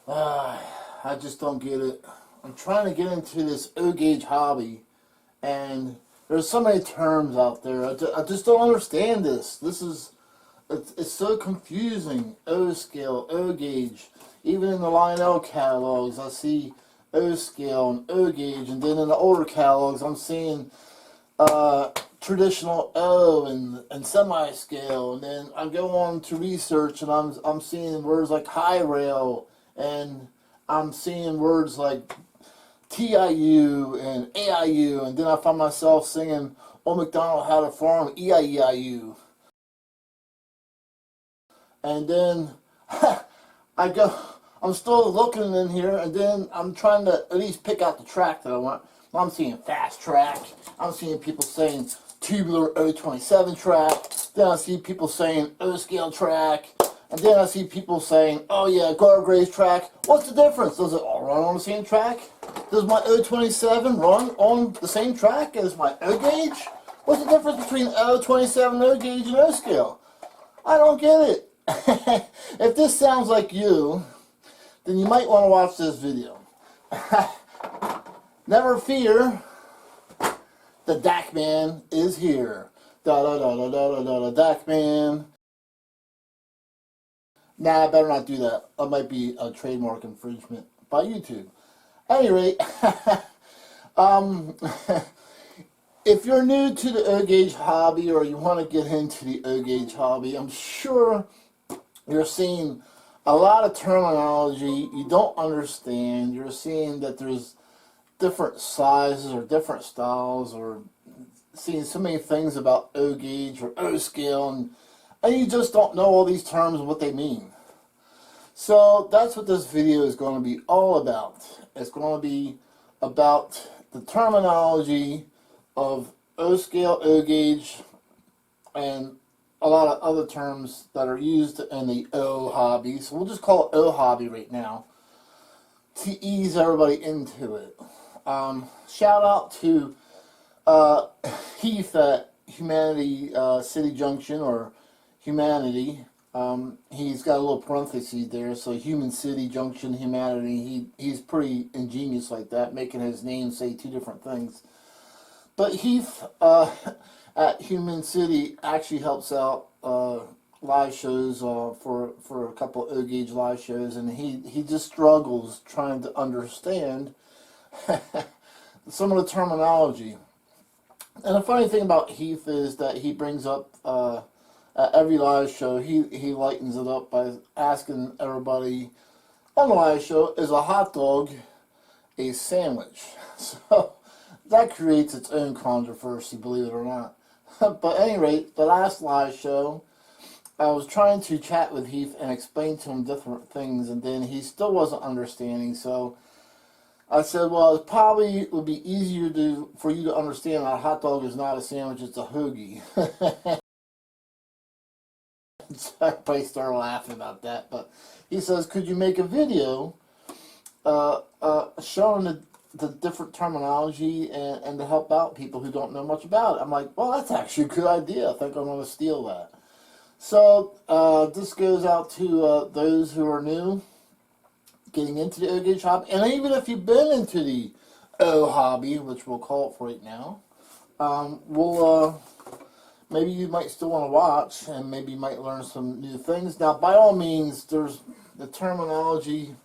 Uh, I just don't get it. I'm trying to get into this O-gauge hobby, and there's so many terms out there. I just don't understand this. It's so confusing. O-scale, O-gauge. Even in the Lionel catalogs, I see O-scale and O-gauge, and then in the older catalogs, I'm seeing traditional O and semi-scale, and then I go on to research, and I'm seeing words like high rail, and I'm seeing words like TIU and AIU, and then I find myself singing "Old MacDonald Had a Farm" EIEIU, and then I go. I'm still looking in here, and then I'm trying to at least pick out the track that I want. I'm seeing fast track. I'm seeing people saying tubular O27 track. Then I see people saying O-scale track. And then I see people saying, oh yeah, Gargraves track. What's the difference? Does it all run on the same track? Does my O27 run on the same track as my O-gauge? What's the difference between O27, O-gauge, and O-scale? I don't get it. If this sounds like you, then you might want to watch this video. Never fear, the Dakman is here. Da da da da da da da da Dakman. Nah, I better not do that. That might be a trademark infringement by YouTube. At any rate, um, if you're new to the O-gauge hobby, or you want to get into the O-gauge hobby, I'm sure you're seeing a lot of terminology you don't understand. You're seeing that there's different sizes or different styles, or seeing so many things about O-gauge or O-scale, and you just don't know all these terms and what they mean. So that's what this video is going to be all about. It's going to be about the terminology of O-scale, O-gauge, and a lot of other terms that are used in the O hobby. So we'll just call it O hobby right now to ease everybody into it. Shout out to Heath at Humanity City Junction, or Humanity. He's got a little parenthesis there, so Human City Junction, Humanity. He's pretty ingenious like that, making his name say two different things. But Heath at Human City actually helps out live shows for a couple of O-gauge live shows, and he just struggles trying to understand some of the terminology. And the funny thing about Heath is that he brings up at every live show, he lightens it up by asking everybody on the live show, is a hot dog a sandwich? So that creates its own controversy, believe it or not. But at any rate, the last live show, I was trying to chat with Heath and explain to him different things, and then he still wasn't understanding. So I said, well, it probably would be easier for you to understand that a hot dog is not a sandwich, it's a hoagie. So everybody started laughing about that. But he says, could you make a video showing the different terminology and to help out people who don't know much about it? I'm like, well, that's actually a good idea. I think I'm going to steal that. So this goes out to those who are new, getting into the O-gauge hobby, and even if you've been into the O hobby, which we'll call it for right now, maybe you might still want to watch, and maybe you might learn some new things. Now, by all means, there's the terminology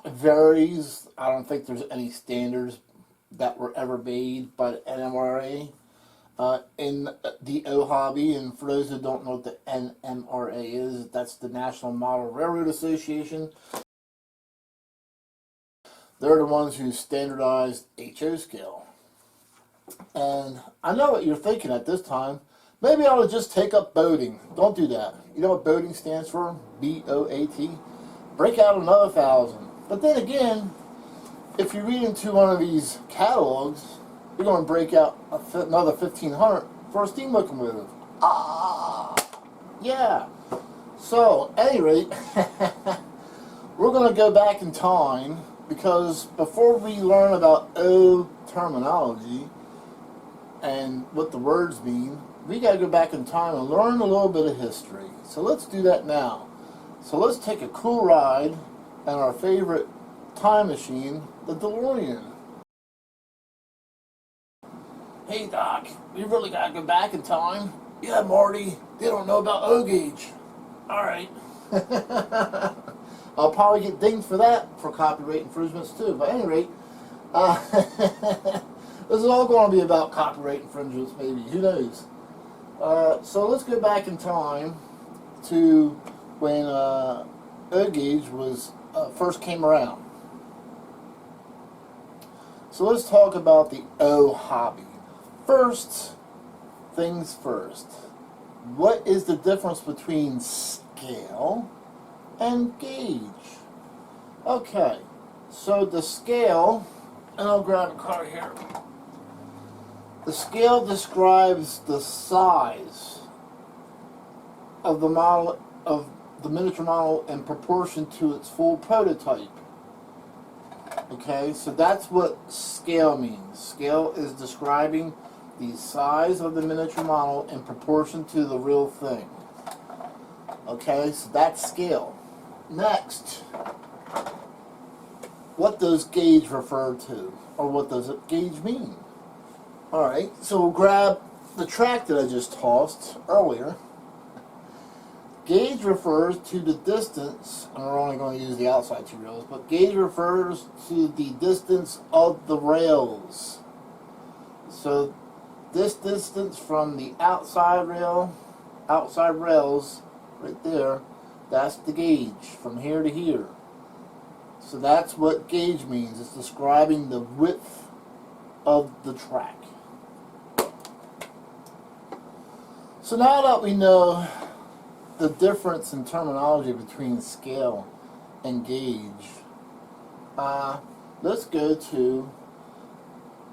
varies. I don't think there's any standards that were ever made by the NMRA in the O hobby. And for those who don't know what the NMRA is, that's the National Model Railroad Association. They're the ones who standardized HO scale. And I know what you're thinking at this time. Maybe I ought to just take up boating. Don't do that. You know what boating stands for? B-O-A-T. Break out another 1,000. But then again, if you read into one of these catalogs, you're going to break out another 1,500 for a steam locomotive. Ah, yeah. So, at any rate, we're going to go back in time, because before we learn about O terminology and what the words mean, we got to go back in time and learn a little bit of history. So let's do that now. So let's take a cool ride in our favorite time machine, the DeLorean. Hey Doc, we really gotta go back in time. Yeah, Marty, they don't know about O gauge. Alright. I'll probably get dinged for that, for copyright infringements too. But at any rate, this is all going to be about copyright infringements maybe, who knows. So let's go back in time to when O gauge was first came around. So let's talk about the O hobby. First things first. What is the difference between scale and gauge? Okay, so the scale, and I'll grab a card here. The scale describes the size of the model, of the miniature model, in proportion to its full prototype. Okay, so that's what scale means. Scale is describing the size of the miniature model in proportion to the real thing. Okay, so that's scale. Next, what does gauge refer to? Or what does it gauge mean? Alright, so we'll grab the track that I just tossed earlier. Gauge refers to the distance, and we're only going to use the outside two rails, but gauge refers to the distance of the rails. So this distance from the outside rails, right there, that's the gauge, from here to here. So that's what gauge means. It's describing the width of the track. So now that we know the difference in terminology between scale and gauge, let's go to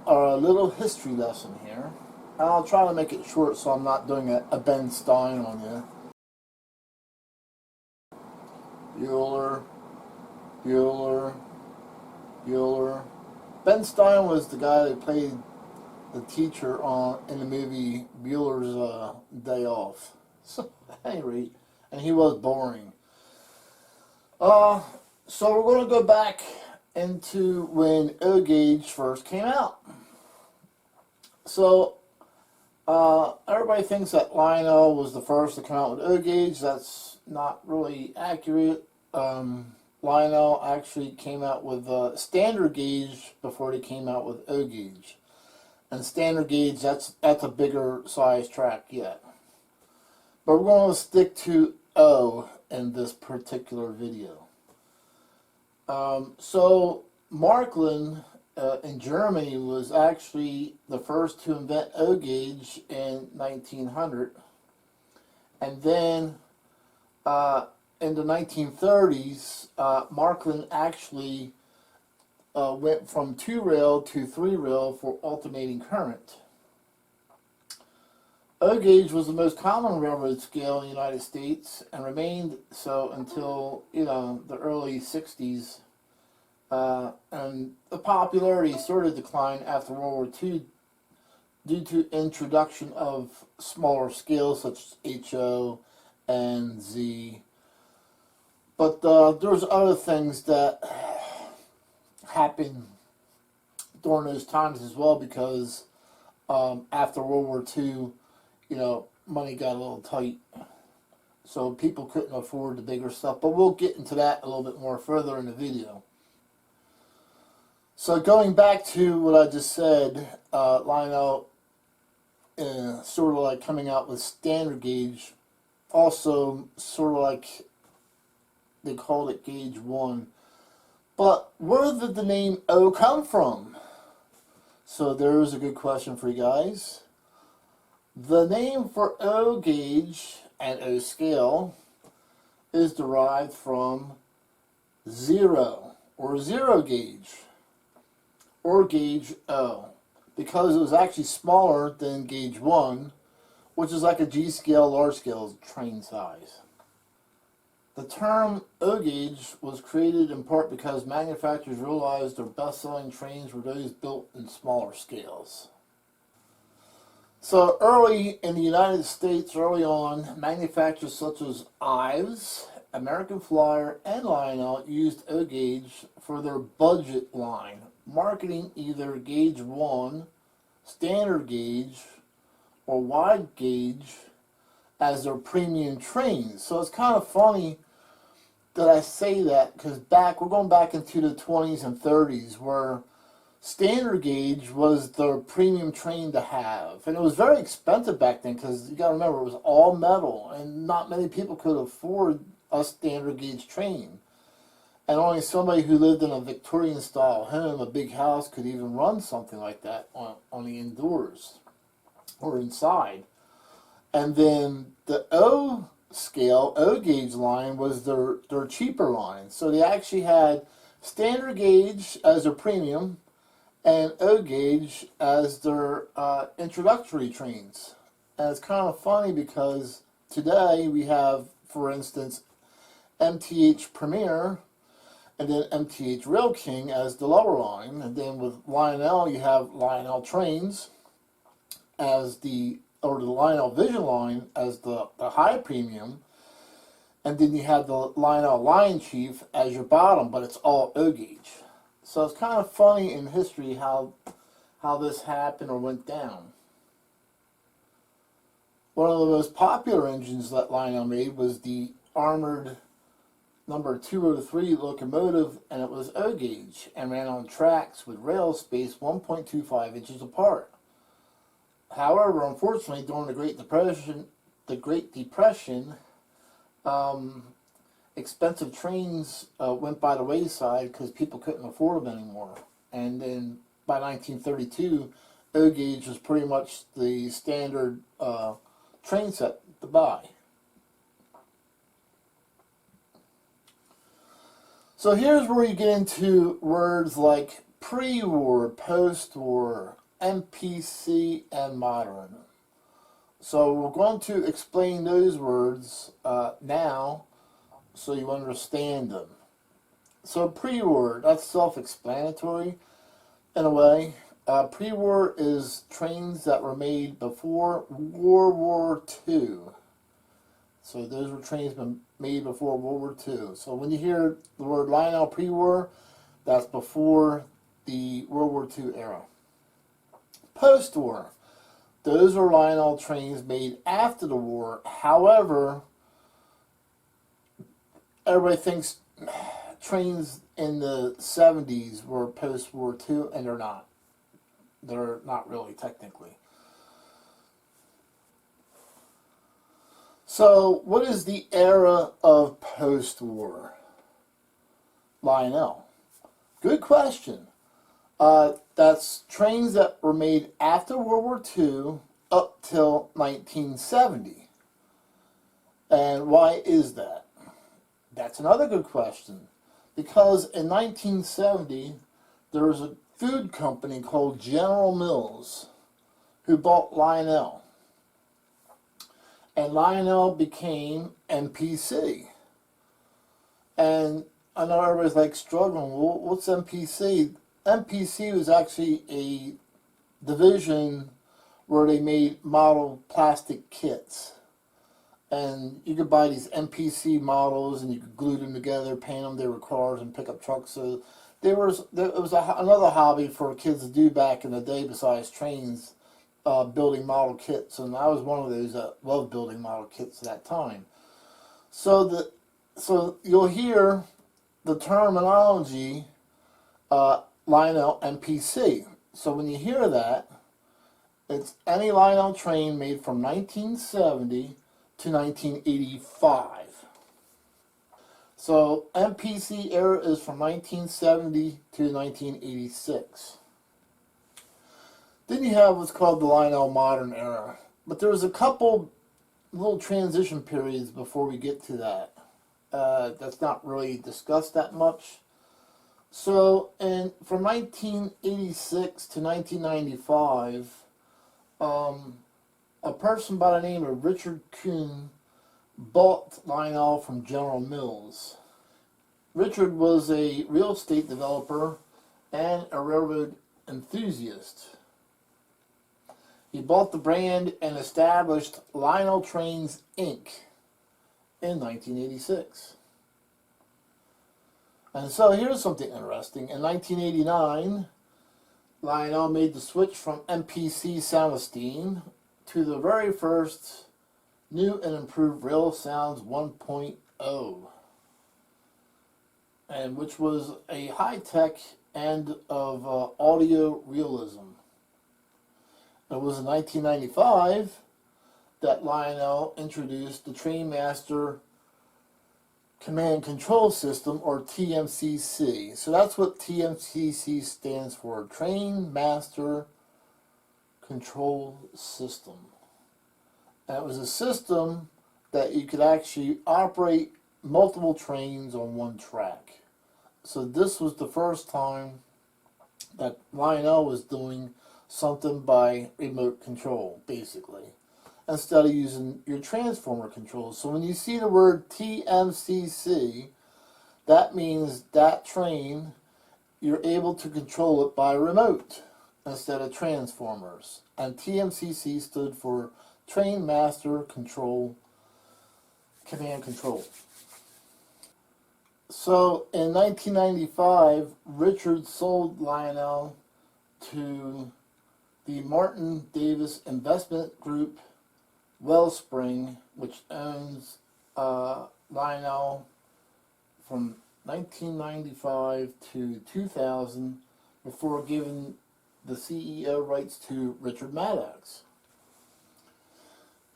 our little history lesson here. And I'll try to make it short so I'm not doing a Ben Stein on you. Bueller, Bueller, Bueller. Ben Stein was the guy that played the teacher in the movie Bueller's Day Off. So, at any rate, and he was boring. So we're going to go back into when O gauge first came out. So everybody thinks that Lionel was the first to come out with O gauge. That's not really accurate. Lionel actually came out with standard gauge before they came out with O gauge. And standard gauge, that's a bigger size track yet. But we're going to stick to O in this particular video. So Marklin in Germany was actually the first to invent O gauge in 1900. And then in the 1930s, Marklin actually went from 2-rail to 3-rail for alternating current. O gauge was the most common railroad scale in the United States and remained so until the early 60s. And the popularity sort of declined after World War II due to introduction of smaller scales such as HO and Z. But there's other things that happened during those times as well, because after World War II, money got a little tight, so people couldn't afford the bigger stuff. But we'll get into that a little bit more further in the video. So going back to what I just said, Lionel sort of like coming out with standard gauge, also sort of like they called it gauge 1. But where did the name O come from? So there's a good question for you guys. The name for O gauge and O scale is derived from 0, or 0 gauge, or gauge O, because it was actually smaller than gauge 1, which is like a G scale, large scale train size. The term O gauge was created in part because manufacturers realized their best-selling trains were those built in smaller scales. So early in the United States, early on, manufacturers such as Ives American Flyer and Lionel used O-Gauge for their budget line, marketing either Gauge 1, standard gauge, or wide gauge as their premium trains. So it's kind of funny that I say that, because we're going back into the 20s and 30s where standard gauge was the premium train to have. And it was very expensive back then, because you got to remember, it was all metal and not many people could afford a standard gauge train. And only somebody who lived in a Victorian style home, a big house, could even run something like that on the indoors or inside. And then the O scale, O gauge line was their cheaper line. So they actually had standard gauge as their premium and O gauge as their introductory trains. And it's kind of funny because today we have, for instance, MTH Premier and then MTH Rail King as the lower line. And then with Lionel, you have Lionel Trains as the Lionel Vision line as the high premium. And then you have the Lionel Lion Chief as your bottom, but it's all O gauge. So it's kind of funny in history how this happened or went down. One of the most popular engines that Lionel made was the armored number 203 locomotive, and it was O gauge and ran on tracks with rails spaced 1.25 inches apart. However, unfortunately, during the Great Depression, expensive trains went by the wayside because people couldn't afford them anymore. And then by 1932, O gauge was pretty much the standard train set to buy. So here's where you get into words like pre-war, post-war, MPC, and modern. So we're going to explain those words now so you understand them. So pre-war, that's self-explanatory in a way. Pre-war is trains that were made before World War II. So those were trains made before World War II. So when you hear the word Lionel pre-war, that's before the World War II era. Post-war, those are Lionel trains made after the war. However, everybody thinks trains in the 70s were post-war II, and they're not. They're not really, technically. So, what is the era of post-war Lionel? Good question. That's trains that were made after World War II up till 1970. And why is that? That's another good question. Because in 1970, there was a food company called General Mills who bought Lionel. And Lionel became MPC. And I know everybody's like struggling, well, what's MPC? MPC was actually a division where they made model plastic kits. And you could buy these MPC models and you could glue them together, paint them. They were cars and pickup trucks. So it was another hobby for kids to do back in the day besides trains, building model kits. And I was one of those that loved building model kits at that time. So you'll hear the terminology Lionel MPC. So when you hear that, it's any Lionel train made from 1970 to 1985. So MPC era is from 1970 to 1986. Then you have what's called the Lionel modern era. But there's a couple little transition periods before we get to that. That's not really discussed that much. So, from 1986 to 1995, a person by the name of Richard Kuhn bought Lionel from General Mills. Richard was a real estate developer and a railroad enthusiast. He bought the brand and established Lionel Trains, Inc. in 1986. And so here's something interesting. In 1989, Lionel made the switch from MPC Soundstein to the very first new and improved Real Sounds 1.0, and which was a high-tech end of audio realism. It was in 1995 that Lionel introduced the Trainmaster Command Control System, or TMCC. So that's what TMCC stands for, Train Master Control System. And it was a system that you could actually operate multiple trains on one track. So this was the first time that Lionel was doing something by remote control, basically, instead of using your transformer controls. So when you see the word TMCC, that means that train, you're able to control it by remote instead of transformers. And TMCC stood for Train Master Control Command Control. So in 1995, Richard sold Lionel to the Martin Davis Investment Group Wellspring, which owns Lionel from 1995 to 2000, before giving the CEO rights to Richard Maddox.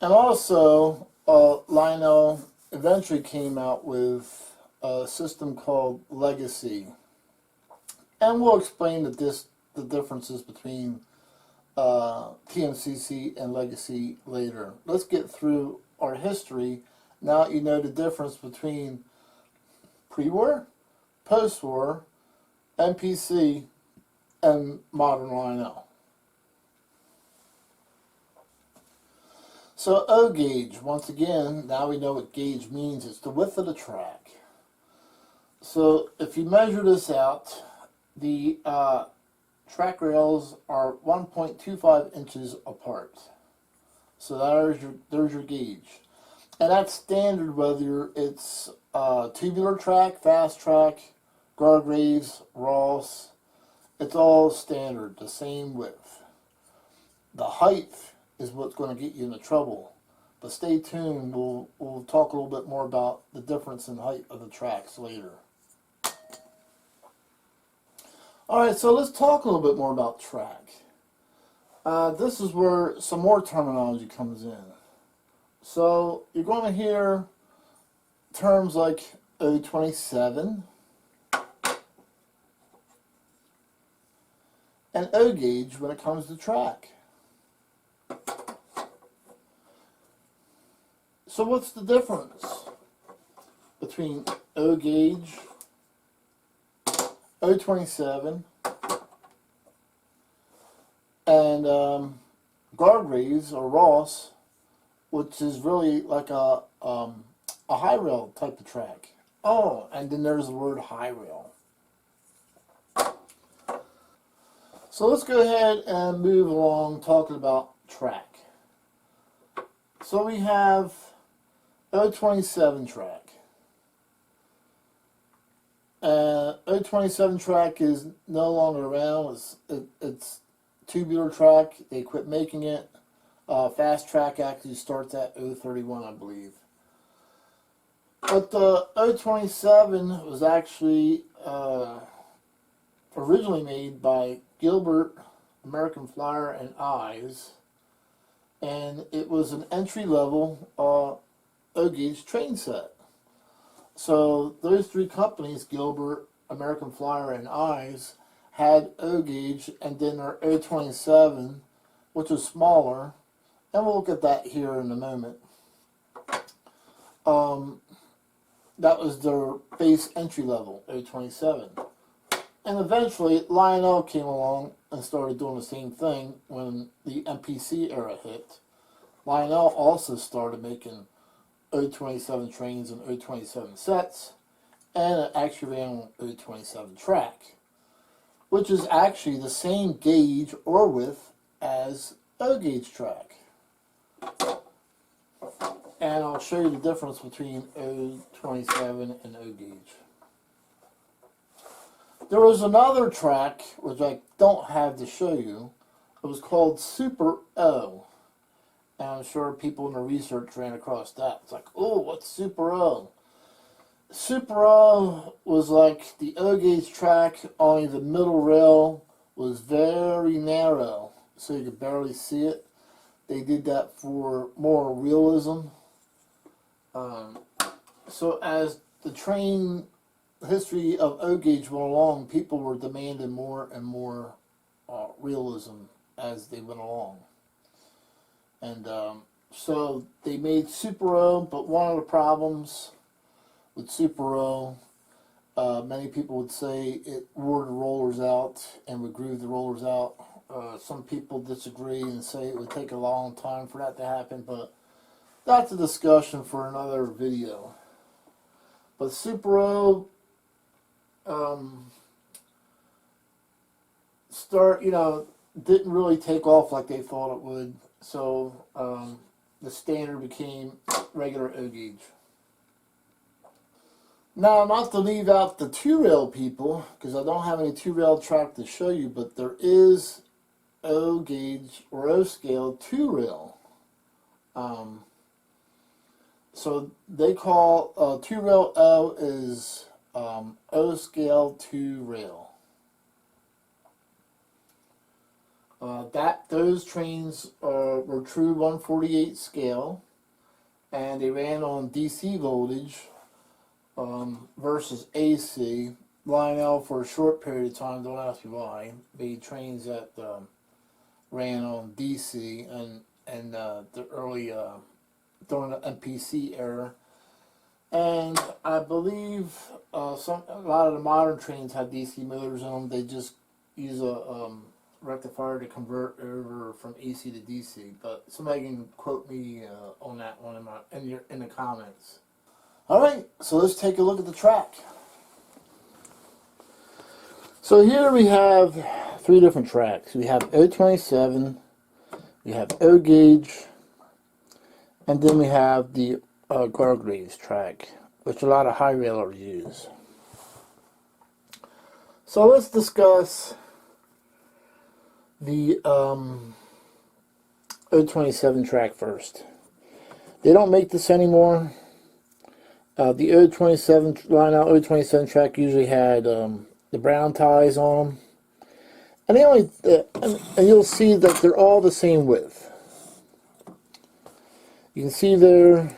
And also, Lionel eventually came out with a system called Legacy. And we'll explain the differences between TMCC and Legacy later. Let's get through our history. Now you know the difference between pre-war, post-war, MPC, and modern Lionel. So O gauge, once again, now we know what gauge means. It's the width of the track. So if you measure this out, the track rails are 1.25 inches apart. So there's your gauge. And that's standard whether it's tubular track, fast track, Gargraves, Ross. It's all standard, the same width. The height is what's going to get you into trouble. But stay tuned, we'll talk a little bit more about the difference in height of the tracks later. Alright, so let's talk a little bit more about track. This is where some more terminology comes in. So you're going to hear terms like O27 and O gauge when it comes to track. So what's the difference between O gauge, O27, and Gargraves or Ross, which is really like a high rail type of track? Oh, and then there's the word high rail. So let's go ahead and move along talking about track. So we have O27 track. O27 track is no longer around. It's tubular track. They quit making it. Fast track actually starts at O31, I believe. But the O27 was actually originally made by Gilbert, American Flyer, and Eyes, and it was an entry-level O-gauge train set. So those three companies, Gilbert, American Flyer, and Eyes, had O-gauge, and then their O27, which was smaller, and we'll look at that here in a moment. That was their base entry level, O27. And eventually, Lionel came along and started doing the same thing when the MPC era hit. Lionel also started making O27 trains and O27 sets, and it actually ran on O27 track, which is actually the same gauge or width as O-gauge track. And I'll show you the difference between O27 and O-gauge. There was another track, which I don't have to show you. It was called Super O. And I'm sure people in the research ran across that. It's like, oh, what's Super O? Super O was like the O gauge track, only the middle rail was very narrow, so you could barely see it. They did that for more realism. So as the train history of O gauge went along, people were demanding more and more realism as they went along. And so they made Super O, but one of the problems with Super O, many people would say it wore the rollers out and would groove the rollers out. Some people disagree and say it would take a long time for that to happen, but that's a discussion for another video. But Super O didn't really take off like they thought it would, so the standard became regular O gauge. Now, not to leave out the two-rail people, because I don't have any two-rail track to show you, but there is O gauge or O scale two-rail. So they call two-rail O is O scale two-rail. Those trains were true 148 scale, and they ran on DC voltage versus AC. Lionel, for a short period of time, don't ask me why, made trains that ran on DC and the early during the MPC era. And I believe a lot of the modern trains have DC motors in them. They just use a rectifier to convert over from AC to DC. But somebody can quote me on that one in the comments. All right, so let's take a look at the track. So here we have three different tracks. We have O27, we have O gauge, and then we have the guardrails track, which a lot of high railers use. So let's discuss the O27 track first. They don't make this anymore. The O27 line-out O27 track usually had the brown ties on them, and they only and you'll see that they're all the same width. You can see they're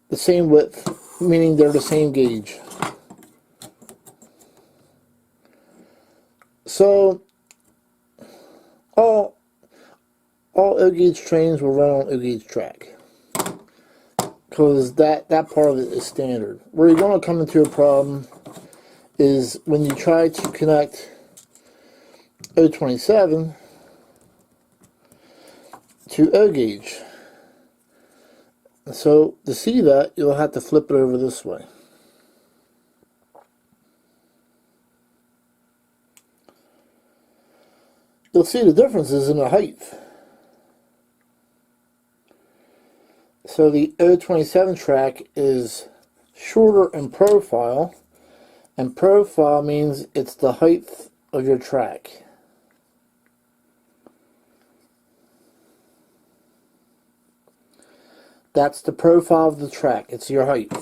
the same width, meaning they're the same gauge. So all O gauge trains will run on O gauge track, because that part of it is standard. Where you're going to come into a problem is when you try to connect O27 to O gauge. So to see that, you'll have to flip it over this way. You'll see the differences in the height. So the O27 track is shorter in profile, and profile means it's the height of your track. That's the profile of the track. It's your height.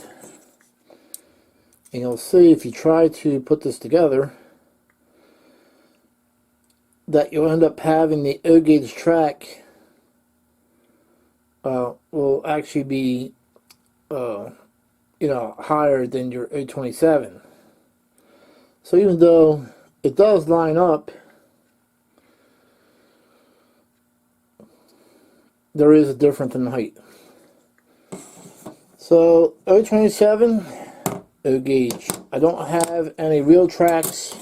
And you'll see if you try to put this together that you'll end up having the O gauge track will actually be higher than your O27. So even though it does line up, there is a difference in height. So O27, O gauge. I don't have any real tracks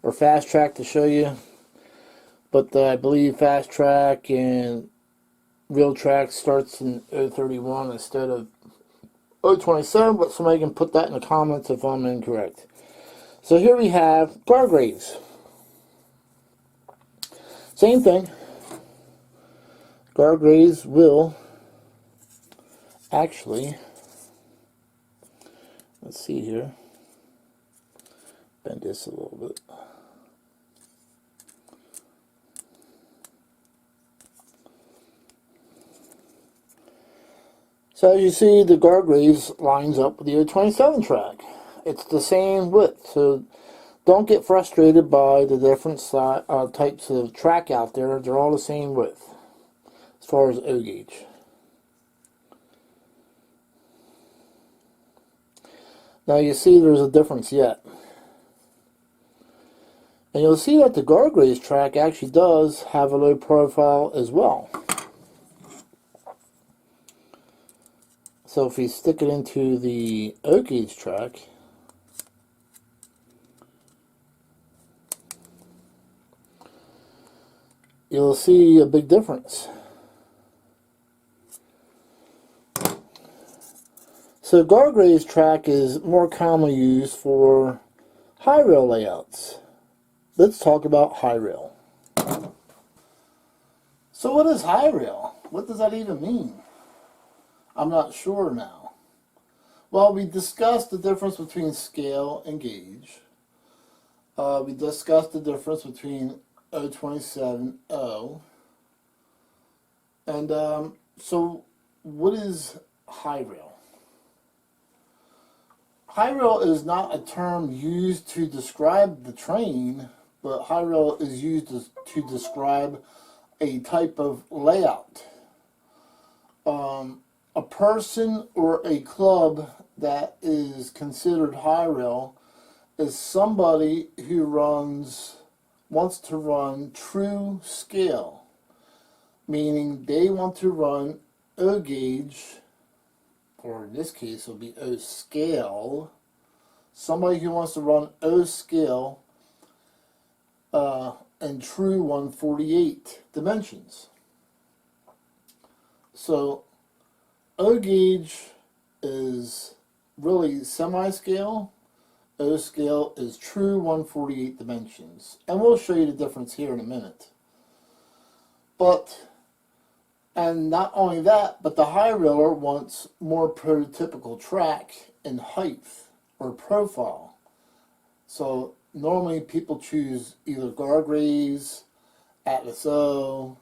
or fast track to show you, but I believe fast track and real track starts in O31 instead of O27, but somebody can put that in the comments if I'm incorrect. So here we have guardrails. Same thing. Guardrails will actually, let's see here. Bend this a little bit. So as you see, the guardrails lines up with the 027 track. It's the same width, so don't get frustrated by the different types of track out there. They're all the same width as far as O gauge. Now you see there's a difference yet. And you'll see that the guardrails track actually does have a low profile as well. So if we stick it into the O gauge track, you'll see a big difference. So guardrails track is more commonly used for high rail layouts. Let's talk about high rail. So what is high rail? What does that even mean? I'm not sure now. Well, we discussed the difference between scale and gauge. We discussed the difference between 027O. And so what is high rail? High rail is not a term used to describe the train, but high rail is used to describe a type of layout. A person or a club that is considered high rail is somebody who wants to run true scale, meaning they want to run O gauge, or in this case it will be O scale. Somebody who wants to run O scale in true 148 dimensions. So O gauge is really semi-scale. O scale is true 148 dimensions. And we'll show you the difference here in a minute. And not only that, but the high railer wants more prototypical track in height or profile. So normally people choose either Gargraves, Atlas O,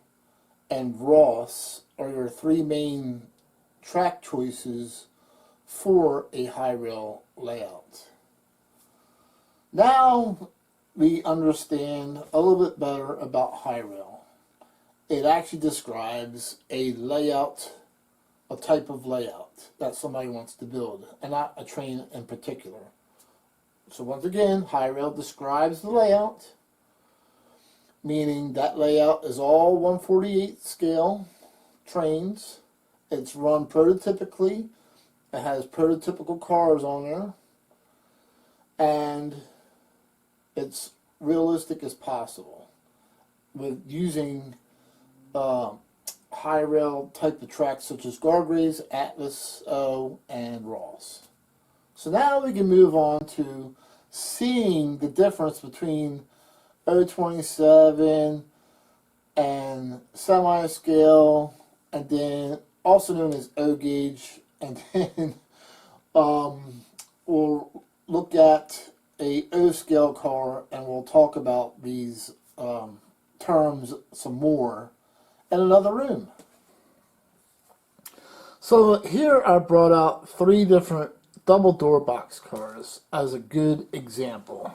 and Ross are your three main track choices for a high rail layout. Now we understand a little bit better about high rail. It actually describes a layout, a type of layout that somebody wants to build, and not a train in particular. So once again, high rail describes the layout, meaning that layout is all 148 scale trains. It's run prototypically. It has prototypical cars on there, and it's realistic as possible with using high rail type of tracks such as Gargraves, Atlas O, and Ross. So now we can move on to seeing the difference between 027 and semi-scale, and then also known as O gauge, and then we'll look at a O scale car, and we'll talk about these terms some more in another room. So here I brought out three different double door boxcars as a good example.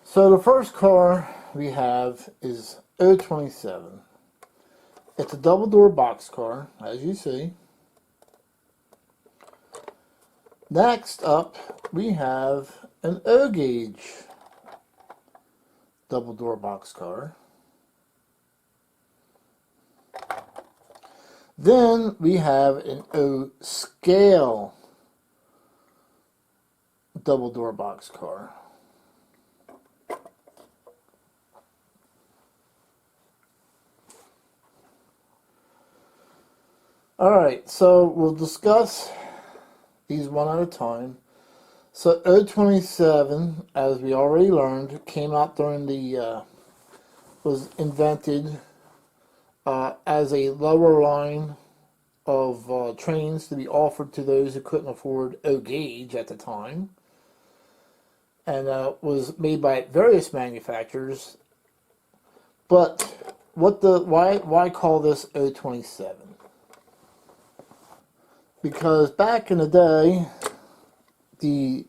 So the first car we have is 027. It's a double door boxcar, as you see. Next up we have an O gauge double door boxcar. Then we have an O scale double door boxcar. Alright, so we'll discuss these one at a time. So 027, as we already learned, came out during the, was invented as a lower line of trains to be offered to those who couldn't afford O gauge at the time. and was made by various manufacturers. But why call this 027? Because back in the day, the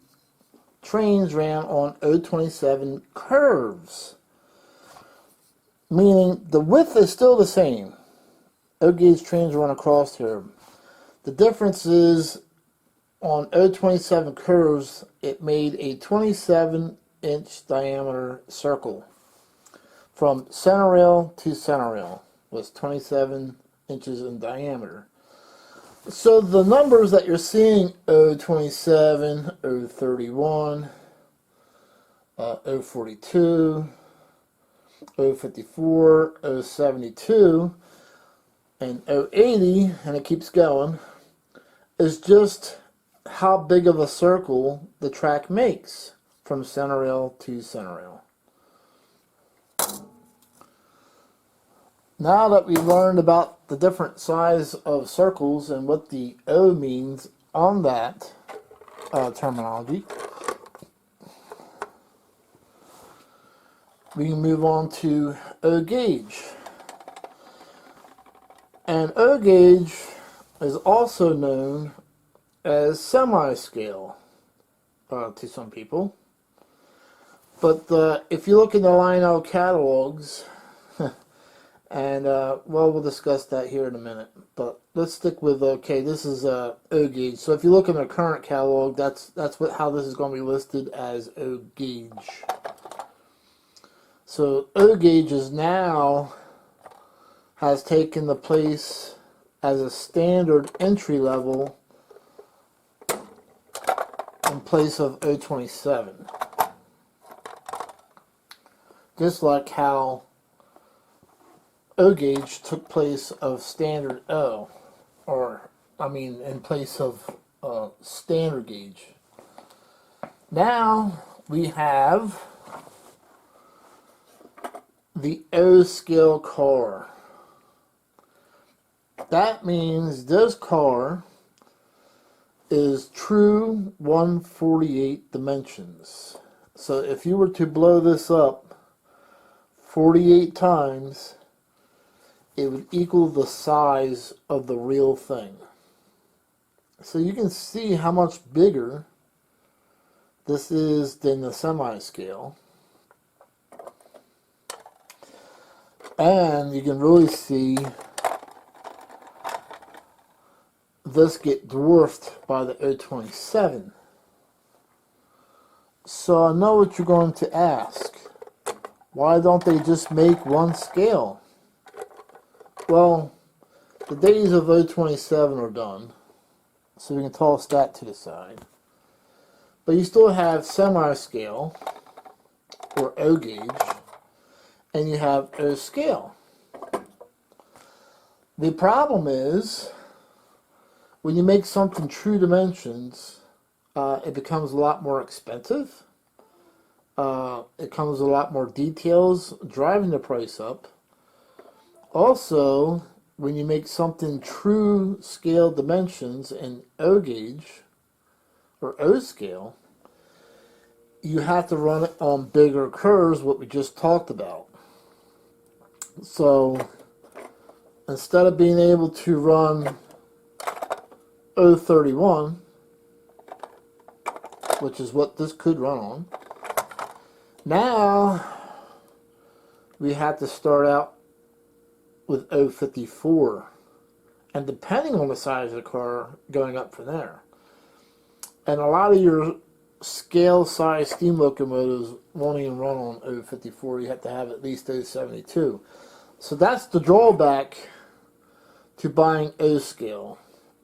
trains ran on 027 curves, meaning the width is still the same. O-gauge trains run across here. The difference is on 027 curves, it made a 27-inch diameter circle. From center rail to center rail was 27 inches in diameter. So the numbers that you're seeing, 027, 031, 042, 054, 072, and 080, and it keeps going, is just how big of a circle the track makes from center rail to center rail. Now that we've learned about the different size of circles and what the O means on that terminology, we can move on to O gauge. And O gauge is also known as semi-scale to some people. But if you look in the Lionel catalogs, and well, we'll discuss that here in a minute. But let's stick with, okay, this is O gauge. So if you look in the current catalog, that's how this is going to be listed as O gauge. So O gauge is now has taken the place as a standard entry level in place of 027. Just like how O gauge took place of standard O, or I mean in place of standard gauge. Now we have the O scale car. That means this car is true 1/48 dimensions. So if you were to blow this up 48 times, it would equal the size of the real thing. So you can see how much bigger this is than the semi-scale. And you can really see this get dwarfed by the 027. So I know what you're going to ask. Why don't they just make one scale? Well, the days of 027 are done, so we can toss that to the side. But you still have semi-scale, or O gauge, and you have O scale. The problem is, when you make something true dimensions, it becomes a lot more expensive. It comes with a lot more details, driving the price up. Also, when you make something true scale dimensions in O gauge, or O scale, you have to run it on bigger curves, what we just talked about. So, instead of being able to run 031, which is what this could run on, now we have to start out with 054, and depending on the size of the car, going up from there. And a lot of your scale size steam locomotives won't even run on 054. You have to have at least 072. So that's the drawback to buying O scale,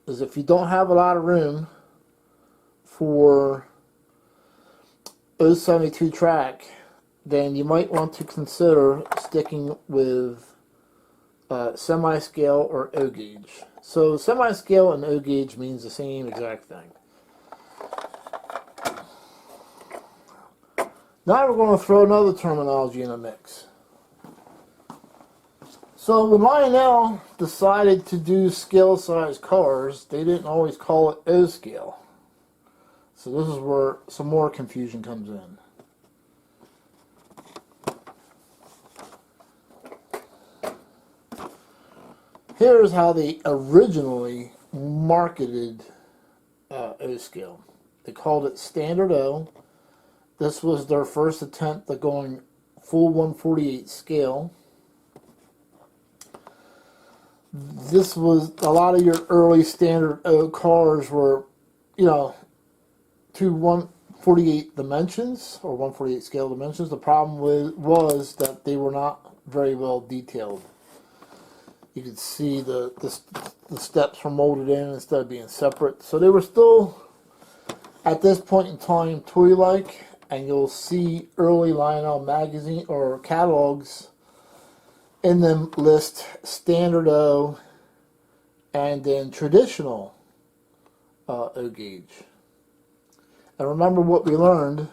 is if you don't have a lot of room for 072 track, then you might want to consider sticking with semi-scale or O gauge. So semi-scale and O gauge means the same exact thing. Now we're going to throw another terminology in the mix. So when Lionel decided to do scale size cars, they didn't always call it O scale. So this is where some more confusion comes in. Here's how they originally marketed O scale. They called it Standard O. This was their first attempt at going full 148 scale. This was a lot of your early Standard O cars were, you know, to 148 dimensions or 148 scale dimensions. The problem was that they were not very well detailed. You could see the steps were molded in instead of being separate. So they were still, at this point in time, toy-like, and you'll see early Lionel magazine or catalogs in them list Standard O and then traditional O gauge. And remember what we learned,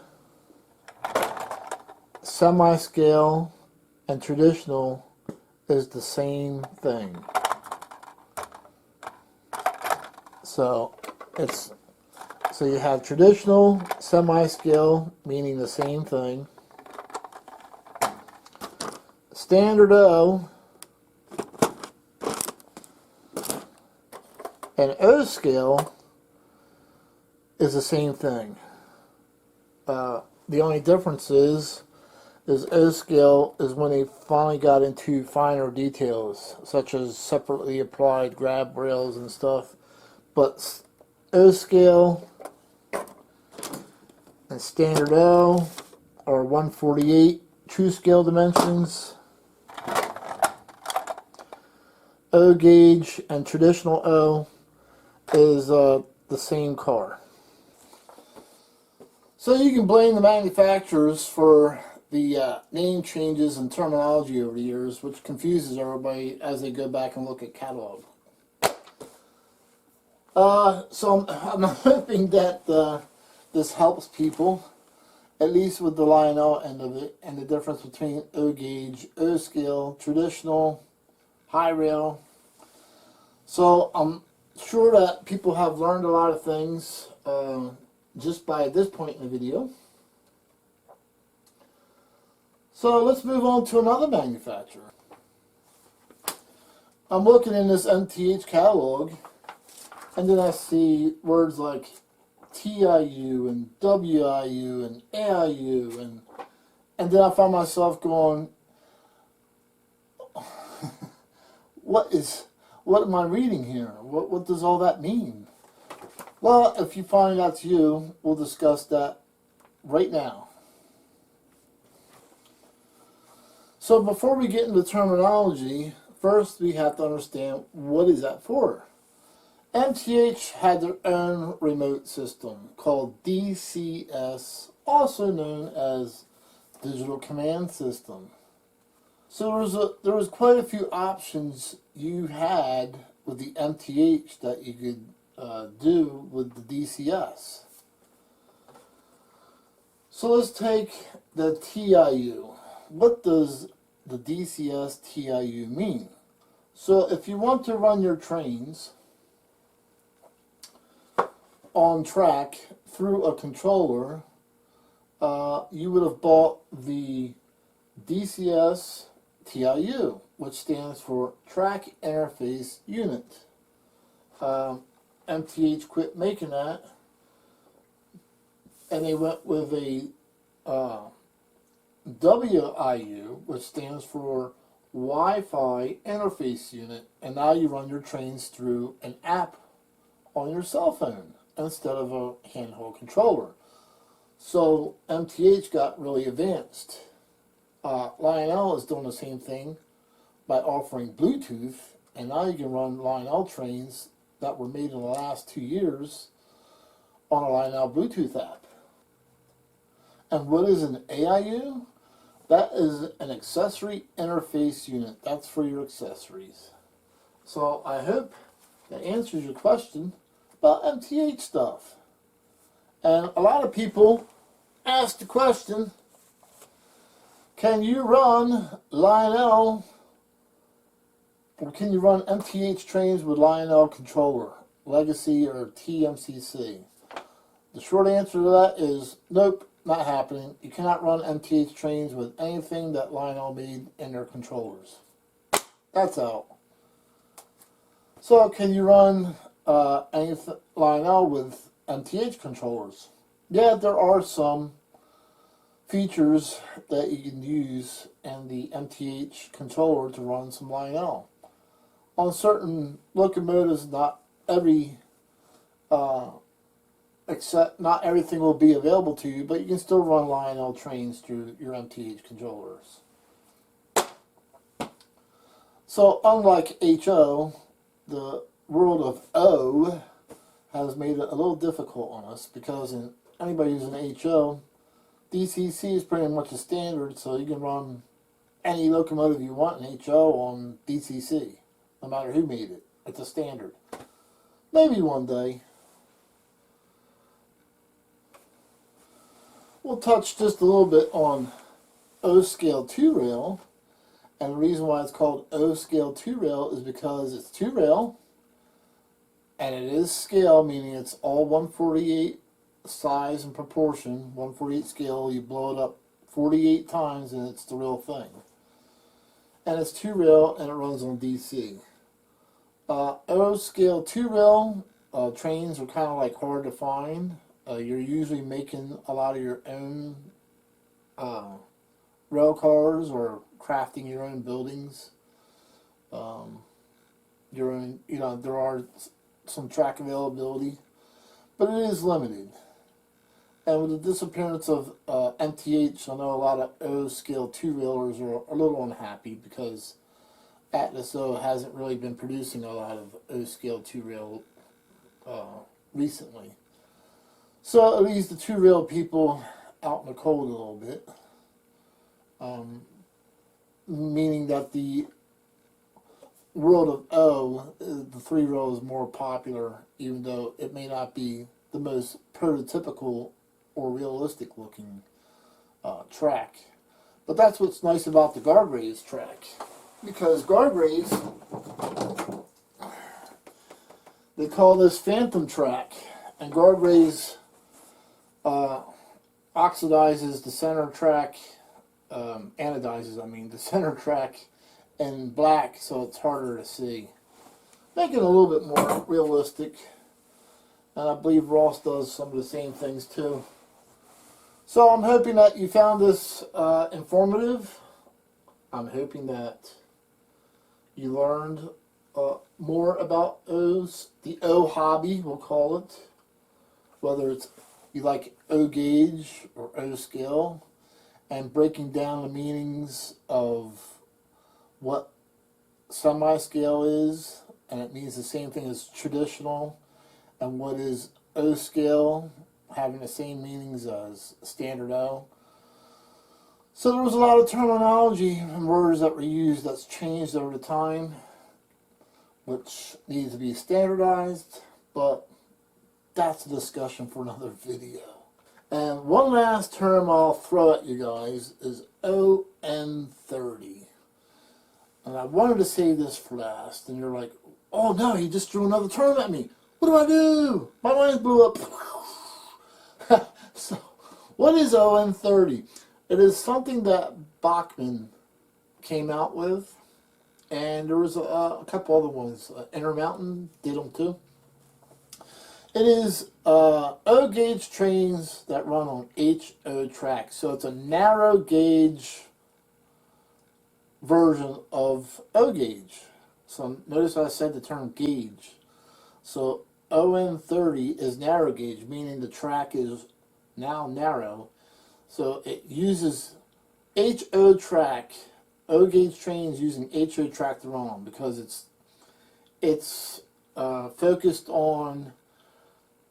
semi-scale and traditional is the same thing. So you have traditional, semi-scale, meaning the same thing. Standard O and O scale is the same thing. The only difference is O scale is when they finally got into finer details, such as separately applied grab rails and stuff. But O scale and Standard O are 148 true scale dimensions. O gauge and traditional O is the same car. So you can blame the manufacturers for the name changes and terminology over the years, which confuses everybody as they go back and look at catalog. So I'm hoping that this helps people, at least with the Lionel end of it, and the difference between O gauge, O scale, traditional, high rail. So I'm sure that people have learned a lot of things just by this point in the video. So let's move on to another manufacturer. I'm looking in this MTH catalog, and then I see words like TIU and WIU and AIU, and then I find myself going, what am I reading here? What does all that mean? Well, if you find that's you, we'll discuss that right now. So before we get into terminology, first we have to understand what is that for. MTH had their own remote system called DCS, also known as Digital Command System. So there was quite a few options you had with the MTH that you could do with the DCS. So let's take the TIU. What does the DCS TIU mean? So if you want to run your trains on track through a controller, you would have bought the DCS TIU, which stands for Track Interface Unit. MTH quit making that, and they went with a WIU, which stands for Wi-Fi Interface Unit, and now you run your trains through an app on your cell phone instead of a handheld controller. So MTH got really advanced. Lionel is doing the same thing by offering Bluetooth, and now you can run Lionel trains that were made in the last 2 years on a Lionel Bluetooth app. And what is an AIU? That is an accessory interface unit. That's for your accessories. So I hope that answers your question about MTH stuff. And a lot of people ask the question, can you run Lionel, or can you run MTH trains with Lionel controller, Legacy or TMCC? The short answer to that is nope, not happening. You cannot run MTH trains with anything that Lionel made in their controllers. That's out. So can you run anything Lionel with MTH controllers? Yeah, there are some features that you can use in the MTH controller to run some Lionel. On certain locomotives, not everything will be available to you, but you can still run Lionel trains through your MTH controllers. So unlike HO, the world of O has made it a little difficult on us, because in anybody who's an HO, DCC is pretty much a standard, so you can run any locomotive you want in HO on DCC, no matter who made it. It's a standard. Maybe one day. We'll touch just a little bit on O-scale 2-rail, and the reason why it's called O-scale 2-rail is because it's 2-rail, and it is scale, meaning it's all 1/48 size and proportion, 1/48 scale. You blow it up 48 times and it's the real thing. And it's 2-rail and it runs on DC. O-scale 2-rail trains are kind of like hard to find. You're usually making a lot of your own rail cars or crafting your own buildings. Your own, there are some track availability, but it is limited. And with the disappearance of MTH, I know a lot of O-scale 2-railers are a little unhappy because Atlas O hasn't really been producing a lot of O-scale 2-rail recently. So it leaves the 2-rail people out in the cold a little bit, meaning that the world of O, the 3-rail is more popular, even though it may not be the most prototypical or realistic looking track. But that's what's nice about the Gargraves track, because Gargraves, they call this Phantom track, and Gargraves oxidizes the center track, anodizes, the center track in black, so it's harder to see, make it a little bit more realistic. And I believe Ross does some of the same things too. So I'm hoping that you found this informative. I'm hoping that you learned more about the O hobby, we'll call it. Whether it's you like O gauge or O scale, and breaking down the meanings of what semi-scale is, and it means the same thing as traditional, and what is O scale, having the same meanings as standard O. So there was a lot of terminology and words that were used that's changed over the time, which needs to be standardized, but that's a discussion for another video. And one last term I'll throw at you guys is ON30. And I wanted to say this for last, and you're like, oh no, he just threw another term at me. What do I do? My mind blew up. So, what is ON30? It is something that Dakman came out with, and there was a couple other ones. Intermountain did them too. It is O gauge trains that run on HO tracks. So it's a narrow gauge version of O gauge. So notice I said the term gauge. So ON30 is narrow gauge, meaning the track is now narrow. So it uses HO track, O gauge trains using HO track to run on, because it's focused on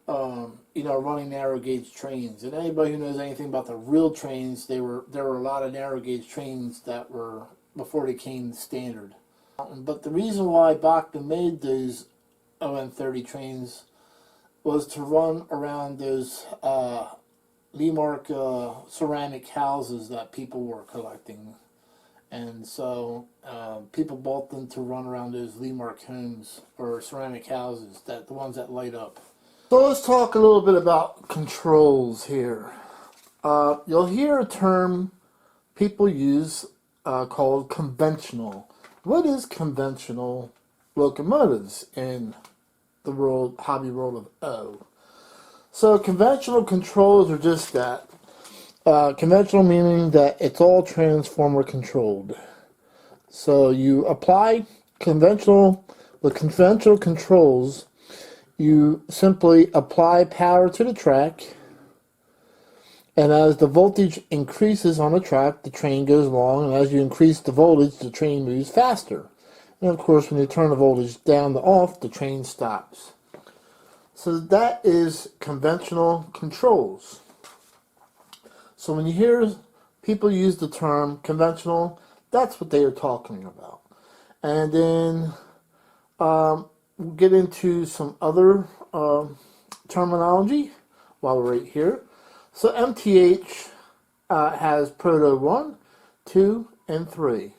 running narrow gauge trains. And anybody who knows anything about the real trains, there were a lot of narrow gauge trains that were before they came standard. But the reason why Dakman made those ON30 trains was to run around those Lemark ceramic houses that people were collecting. And so people bought them to run around those Lemark homes or ceramic houses, the ones that light up. So let's talk a little bit about controls here. You'll hear a term people use called conventional. What is conventional locomotives in the hobby world of O? So conventional controls are just that. Conventional meaning that it's all transformer controlled. So you apply with conventional controls, you simply apply power to the track, and as the voltage increases on the track, the train goes along, and as you increase the voltage, the train moves faster. And of course, when you turn the voltage down to off, the train stops. So that is conventional controls. So when you hear people use the term conventional, that's what they are talking about. And then we'll get into some other terminology while we're right here. So MTH has Proto 1, 2, and 3.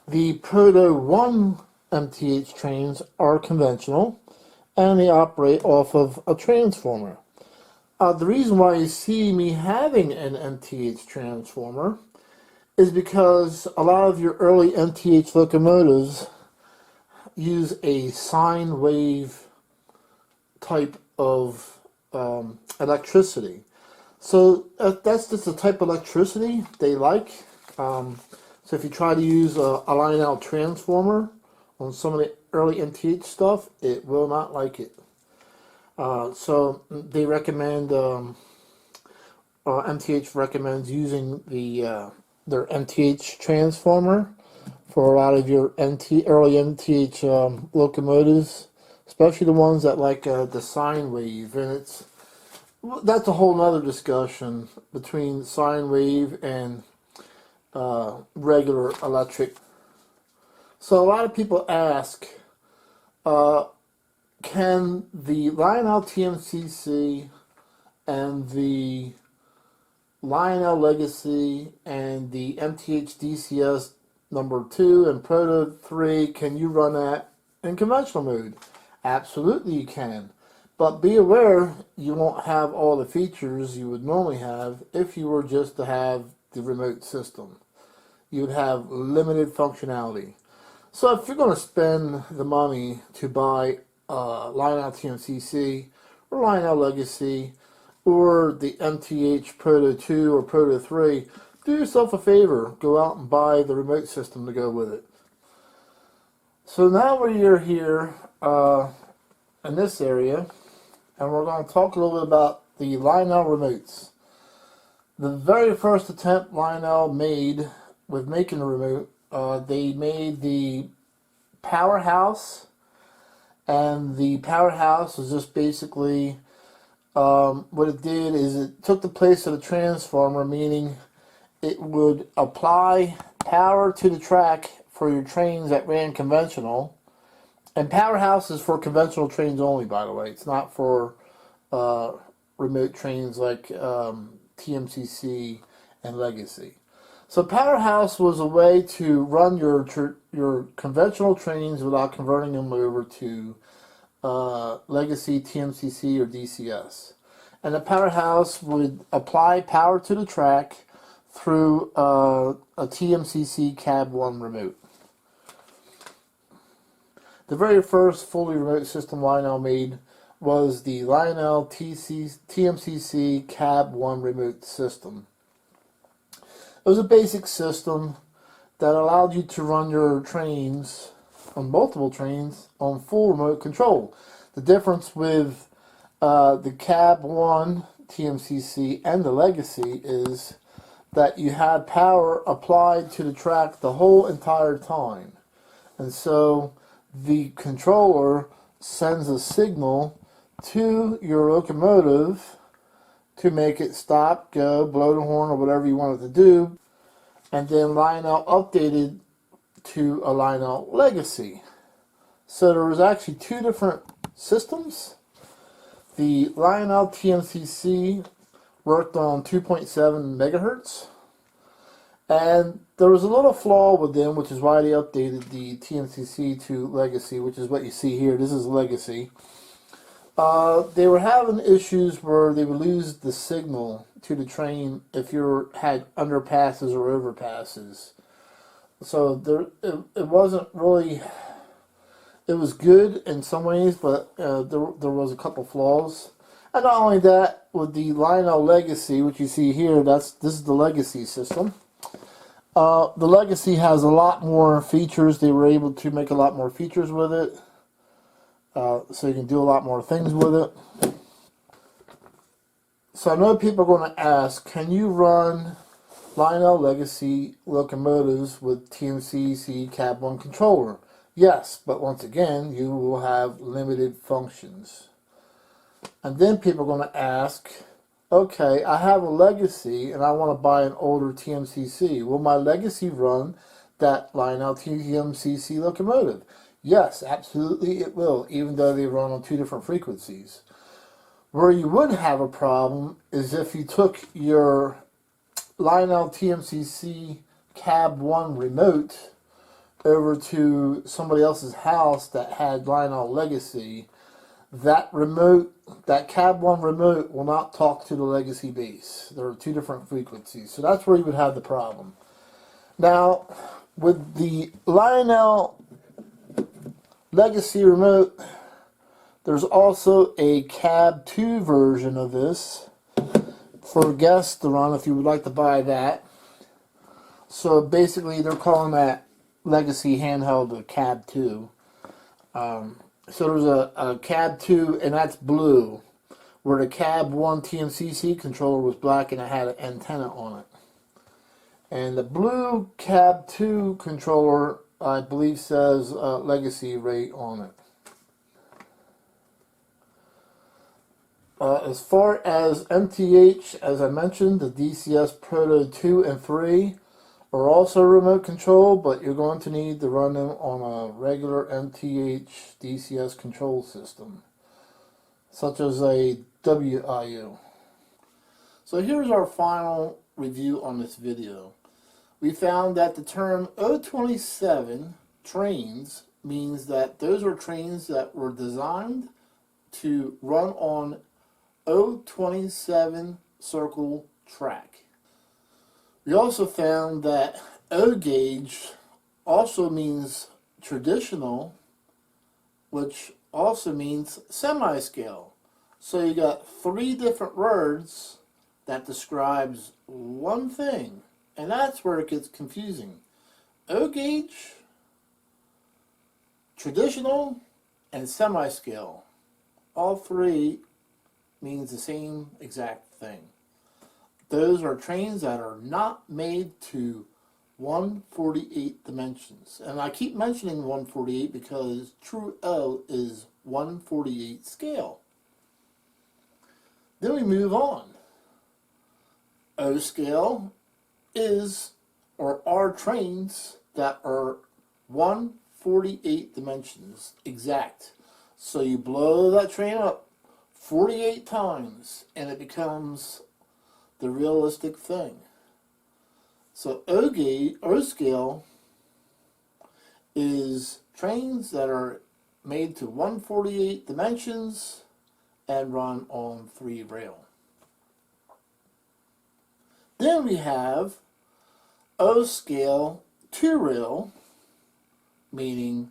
The Proto 1 MTH trains are conventional, and they operate off of a transformer. The reason why you see me having an MTH transformer is because a lot of your early MTH locomotives use a sine wave type of electricity. So that's just the type of electricity they like. So if you try to use a line out transformer on some of the early MTH stuff, it will not like it. So they recommend, MTH recommends using their MTH transformer for a lot of your early MTH locomotives, especially the ones that like the sine wave. And that's a whole nother discussion between sine wave and regular electric. So a lot of people ask, can the Lionel TMCC and the Lionel Legacy and the MTH DCS number 2 and Proto 3, can you run that in conventional mode? Absolutely you can. But be aware you won't have all the features you would normally have if you were just to have the remote system. You would have limited functionality. So if you're going to spend the money to buy Lionel TMCC or Lionel Legacy or the MTH Proto 2 or Proto 3, do yourself a favor. Go out and buy the remote system to go with it. So now we're here in this area, and we're going to talk a little bit about the Lionel remotes. The very first attempt Lionel made with making the remote, they made the powerhouse, and the powerhouse was just basically what it did is it took the place of the transformer, meaning it would apply power to the track for your trains that ran conventional. And powerhouse is for conventional trains only, by the way. It's not for remote trains like TMCC and Legacy. So powerhouse was a way to run your conventional trains without converting them over to Legacy, TMCC, or DCS. And the powerhouse would apply power to the track through a TMCC Cab 1 remote. The very first fully remote system Lionel made was the Lionel TMCC Cab 1 remote system. It was a basic system that allowed you to run your trains, on multiple trains, on full remote control. The difference with the Cab 1 TMCC and the Legacy is that you had power applied to the track the whole entire time. And so the controller sends a signal to your locomotive to make it stop, go, blow the horn, or whatever you want it to do. And then Lionel updated to a Lionel Legacy. So there was actually two different systems. The Lionel TMCC worked on 2.7 megahertz, and there was a little flaw with them, which is why they updated the TMCC to Legacy, which is what you see here. This is Legacy. They were having issues where they would lose the signal to the train if you had underpasses or overpasses. So it wasn't really. It was good in some ways, but there was a couple flaws. And not only that, with the Lionel Legacy, which you see here, this is the Legacy system. The Legacy has a lot more features. They were able to make a lot more features with it, so you can do a lot more things with it. So I know people are going to ask, can you run Lionel Legacy locomotives with TMCC Cab 1 controller? Yes, but once again, you will have limited functions. And then people are going to ask, okay, I have a Legacy and I want to buy an older TMCC. Will my Legacy run that Lionel TMCC locomotive? Yes, absolutely it will, even though they run on two different frequencies. Where you would have a problem is if you took your Lionel TMCC Cab 1 remote over to somebody else's house that had Lionel Legacy. That remote, that Cab 1 remote, will not talk to the Legacy base. There are two different frequencies, so that's where you would have the problem. Now, with the Lionel Legacy remote, there's also a Cab 2 version of this for guests to run if you would like to buy that. So basically, they're calling that Legacy handheld a Cab 2. So there's a Cab 2, and that's blue, where the Cab 1 TMCC controller was black and it had an antenna on it. And the blue Cab 2 controller, I believe, says Legacy right on it. As far as MTH, as I mentioned, the DCS Proto 2 and 3 are also remote control, but you're going to need to run them on a regular MTH DCS control system, such as a WIU. So here's our final review on this video. We found that the term O27 trains means that those are trains that were designed to run on O27 circle track. We also found that O gauge also means traditional, which also means semi-scale. So you got three different words that describes one thing, and that's where it gets confusing. O gauge, traditional, and semi-scale. All three means the same exact thing. Those are trains that are not made to 1/48 dimensions. And I keep mentioning 1/48 because true O is 1/48 scale. Then we move on. O scale is or are trains that are 1/48 dimensions exact. So you blow that train up 48 times and it becomes the realistic thing. So O scale is trains that are made to 1/48 dimensions and run on 3 rail. Then we have O scale 2 rail, meaning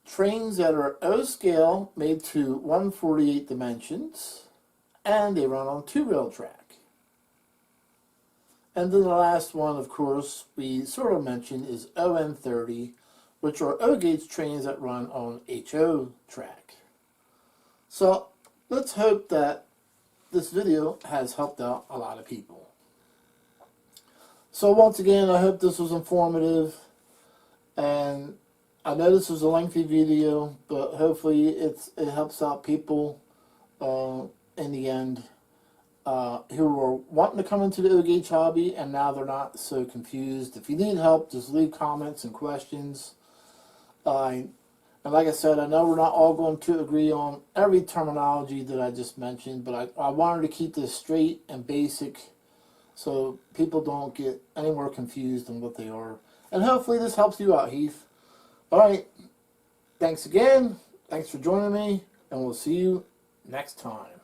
trains that are O scale made to 1/48 dimensions and they run on 2 rail track. And then the last one, of course, we sort of mentioned is ON30, which are O gauge trains that run on HO track. So let's hope that this video has helped out a lot of people. So once again, I hope this was informative, and I know this was a lengthy video, but hopefully it helps out people in the end who are wanting to come into the O-gauge hobby and now they're not so confused. If you need help, just leave comments and questions. And like I said, I know we're not all going to agree on every terminology that I just mentioned, but I wanted to keep this straight and basic so people don't get any more confused than what they are. And hopefully this helps you out, Heath. Alright, thanks again. Thanks for joining me. and we'll see you next time.